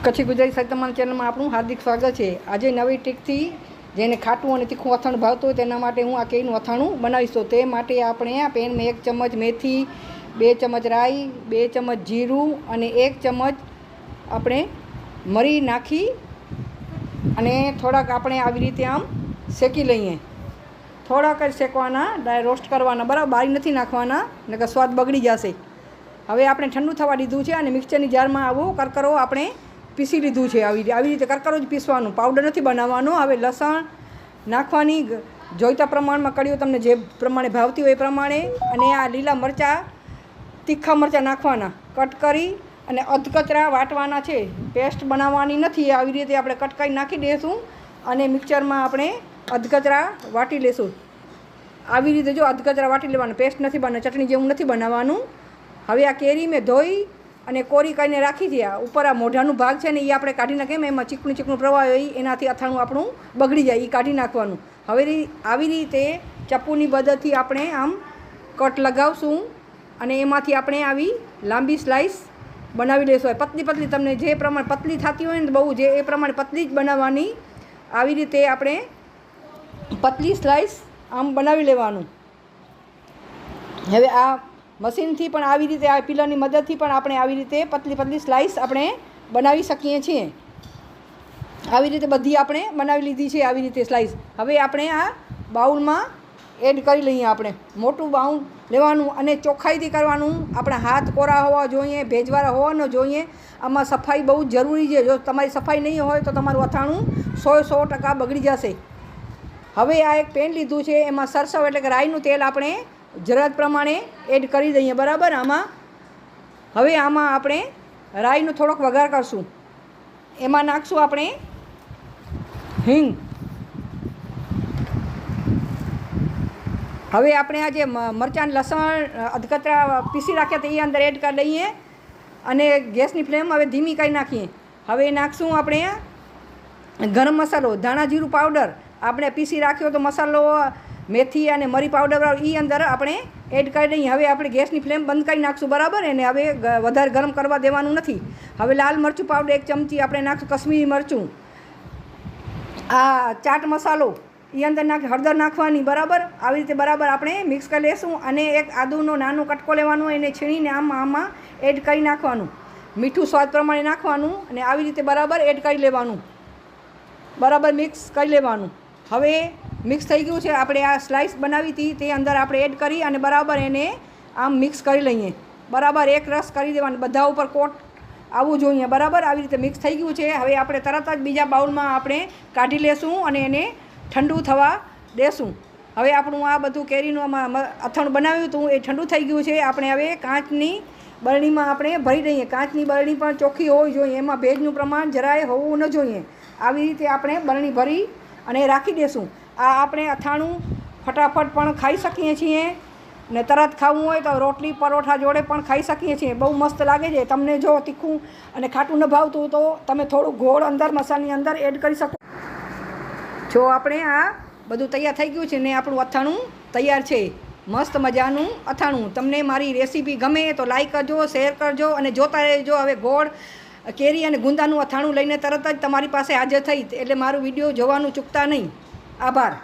કચ્છી ગુજરાતી સાહિત્યમાન ચેનલમાં આપણું હાર્દિક સ્વાગત છે। આજે નવી ટ્રીકથી જેને ખાટું અને તીખું અથાણું ભાવતું હોય તેના માટે હું આ કેરીનું અથાણું બનાવીશું। તે માટે આપણે આ પેનમાં 1 ચમચ મેથી, 2 ચમચ રાઈ, 2 ચમચ જીરું અને 1 ચમચ આપણે મરી નાખી અને થોડાક આપણે આવી રીતે આમ શેકી લઈએ। થોડાક જ શેકવાના, ડાય રોસ્ટ કરવાના, બરાબર બારી નથી નાખવાના, નકર સ્વાદ બગડી જશે। હવે આપણે ઠંડુ થવા દીધું છે અને મિક્સરની જારમાં આવો કરકરો આપણે પીસી લીધું છે। આવી રીતે કરકરો જ પીસવાનું, પાવડર નથી બનાવવાનો। હવે લસણ નાખવાની, જોઈતા પ્રમાણમાં કળીઓ તમને જે પ્રમાણે ભાવતી હોય એ પ્રમાણે, અને આ લીલા મરચાં, તીખા મરચાં નાખવાના, કટ કરી અને અધકચરા વાટવાના છે, પેસ્ટ બનાવવાની નથી। આવી રીતે આપણે કટ કરી નાખી દઈશું અને મિક્સરમાં આપણે અધકચરા વાટી લઈશું। આવી રીતે જો અધકચરા વાટી લેવાનું, પેસ્ટ નથી બનાવવાનું, ચટણી જેવું નથી બનાવવાનું। હવે આ કેરી મેં ધોઈ અને કોરી કરીને રાખી છે। આ ઉપર આ મોઢાનું ભાગ છે ને એ આપણે કાઢી નાખીએ, એમાં ચીકણું પ્રવાહ હોય એનાથી અથાણું આપણું બગડી જાય, એ કાઢી નાખવાનું। હવે આવી રીતે ચપ્પુની મદદથી આપણે આમ કટ લગાવશું અને એમાંથી આપણે આવી લાંબી સ્લાઈસ બનાવી લઈશું। પતલી પતલી, તમને જે પ્રમાણે પતલી થતી હોય ને બહુ, જે એ પ્રમાણે પતલી જ બનાવવાની। આવી રીતે આપણે પતલી સ્લાઈસ આમ બનાવી લેવાનું। હવે આ મશીનથી પણ આવી રીતે, આ પિલરની મદદથી પણ આપણે આવી રીતે પતલી પતલી સ્લાઈસ આપણે બનાવી શકીએ છીએ। આવી રીતે બધી આપણે બનાવી લીધી છે, આવી રીતે સ્લાઈસ। હવે આપણે આ બાઉલમાં એડ કરી લઈએ। આપણે મોટું બાઉલ લેવાનું અને ચોખ્ખાઈથી કરવાનું। આપણા હાથ કોરા હોવા જોઈએ, ભેજવાળા હોવા ન જોઈએ। આમાં સફાઈ બહુ જ જરૂરી છે। જો તમારી સફાઈ નહીં હોય તો તમારું અથાણું 100% બગડી જશે। હવે આ એક પેન લીધું છે, એમાં સરસવ એટલે કે રાઈનું તેલ આપણે જરૂરત પ્રમાણે એડ કરી દઈએ, બરાબર આમાં। હવે આમાં આપણે રાઈનો થોડોક વઘાર કરશું। એમાં નાખશું આપણે હિંગ। હવે આપણે આ જે મરચાં, લસણ, અધકચરા પીસી રાખ્યા તો એ અંદર એડ કરી દઈએ અને ગેસની ફ્લેમ હવે ધીમી કરી નાખીએ। હવે નાખશું આપણે ગરમ મસાલો, ધાણા જીરું પાવડર આપણે પીસી રાખ્યો તો મસાલો, મેથી અને મરી પાવડર એ અંદર આપણે એડ કરી દઈએ। હવે આપણે ગેસની ફ્લેમ બંધ કરી નાખશું, બરાબર। એને હવે વધારે ગરમ કરવા દેવાનું નથી। હવે લાલ મરચું પાવડર 1 ચમચી આપણે નાખશું, કશ્મીરી મરચું, આ ચાટ મસાલો એ અંદર નાખી, હળદર નાખવાની, બરાબર। આવી રીતે બરાબર આપણે મિક્સ કરી લઈશું અને એક આદુનો નાનો કટકો લેવાનો, એને છીણીને આમાં એડ કરી નાખવાનું। મીઠું સ્વાદ પ્રમાણે નાખવાનું અને આવી રીતે બરાબર એડ કરી લેવાનું, બરાબર મિક્સ કરી લેવાનું। હવે મિક્સ થઈ ગયું છે। આપણે આ સ્લાઈસ બનાવી હતી તે અંદર આપણે એડ કરી અને બરાબર એને આમ મિક્સ કરી લઈએ, બરાબર એક રસ કરી દેવાનું, બધા ઉપર કોટ આવવું જોઈએ, બરાબર। આવી રીતે મિક્સ થઈ ગયું છે। હવે આપણે તરત જ બીજા બાઉલમાં આપણે કાઢી લેશું અને એને ઠંડુ થવા દેશું। હવે આપણું આ બધું કેરીનું અથાણું બનાવ્યું હતું એ ઠંડુ થઈ ગયું છે। આપણે હવે કાચની બરણીમાં આપણે ભરી દઈએ। કાચની બરણી પણ ચોખ્ખી હોવી જોઈએ, એમાં ભેજનું પ્રમાણ જરાય હોવું ન જોઈએ। આવી રીતે આપણે બરણી ભરી અને રાખી દઈશું। આ આપણે અથાણું ફટાફટ પણ ખાઈ શકીએ છીએ ને તરત ખાવું હોય તો રોટલી પરોઠા જોડે પણ ખાઈ શકીએ છીએ। બહુ મસ્ત લાગે છે। તમને જો તીખું અને ખાટું ન ભાવતું તો તમે થોડું ગોળ અંદર મસાલાની અંદર એડ કરી શકો છો। આપણે આ બધું તૈયાર થઈ ગયું છે ને આપણું અથાણું તૈયાર છે, મસ્ત મજાનું અથાણું। તમને મારી રેસીપી ગમે તો લાઈક કરજો, શેર કરજો અને જોતા રહેજો। હવે ગોળ, કેરી અને ગુંદાનું અથાણું લઈને તરત જ તમારી પાસે હાજર થઈ, એટલે મારું વિડીયો જોવાનું ચૂકતા નહીં। આભાર।